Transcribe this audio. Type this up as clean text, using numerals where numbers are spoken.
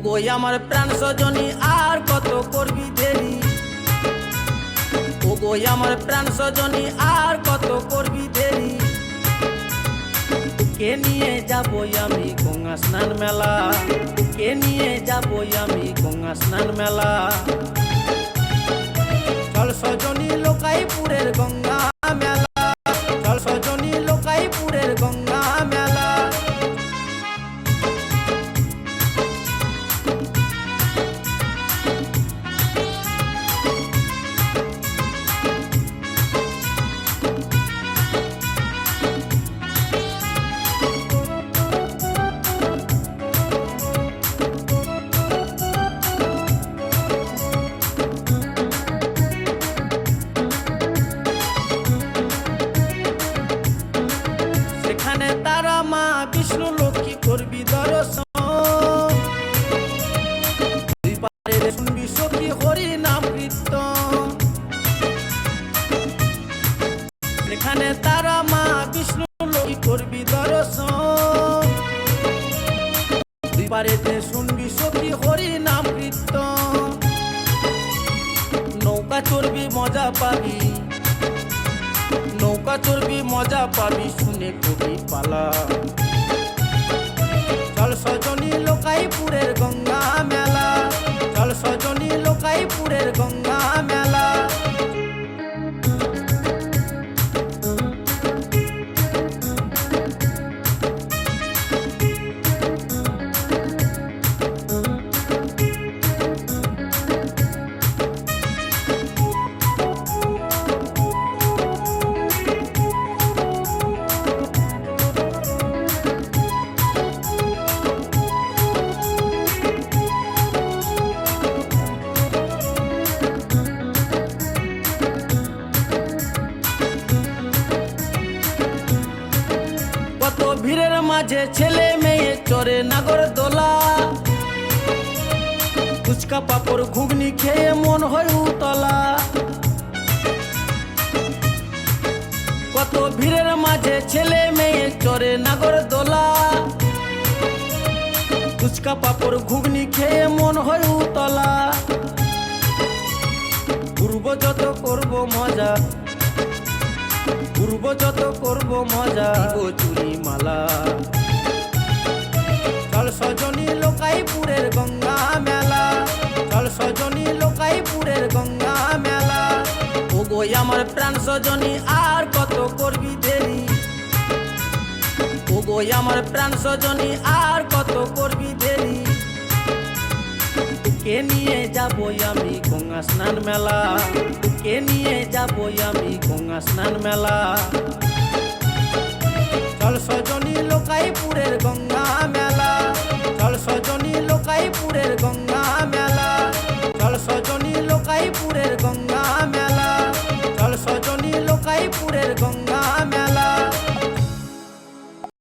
ওগো আমার প্রাণ সজনী আর কত করবি দেরি, ওগো আমার প্রাণ সজনী আর কত করবি দেরি। কে নিয়ে যাবো আমি গঙ্গা স্নান মেলা, কে নিয়ে যাবো আমি গঙ্গা স্নান মেলা। চল সজনী লোকাইপুরের গঙ্গা মেলা, চল সজনী লোকাইপুরের গঙ্গা মেলা। সেখানে তারা মা বিষ্ণু লক্ষ্মী করবি দর্শন, দুই পারে শুনবি সখী হরি নাম কীর্তন। সেখানে তারা মা বিষ্ণু লক্ষ্মী করবি দর্শন, দুই পারেতে শুনবি সখী হরি নাম কীর্তন। নৌকা চড়বি মজা পাবি, নৌকা চড়বি মজা পাবি শুনে কবি পালা। চল সজনী লোকাইপুরের গঙ্গা মেলা, চল সজনী লোকাইপুরের গঙ্গা মেলা। কত ভিড়ের মাঝে ছেলে মেয়ে চড়ে নাগরদোলা, ফুচকা পাপড় ঘুগনি খেয়ে মন হয় উতলা। কত ভিড়ের মাঝে ছেলে মেয়ে চড়ে নাগরদোলা, ফুচকা পাপড় ঘুগনি খেয়ে মন হয় উতলা। ঘুরবো যত করবো মজা, ঘুরবো যত করবো মজা, ও চুরি মালা। চল সজনী লোকাইপুরের গঙ্গা মেলা, চল সজনী লোকাইপুরের গঙ্গা মেলা। ওগো আমার প্রাণ সজনী আর কত করবি দেরি, ওগো আমার প্রাণ সজনী আর কত করবি দেরি। কে নিয়ে যাবো আমি গঙ্গা স্নান মেলা, কে নিয়ে যাবো আমি গঙ্গা স্নান মেলা। চল সজনী লোকাইপুরের গঙ্গা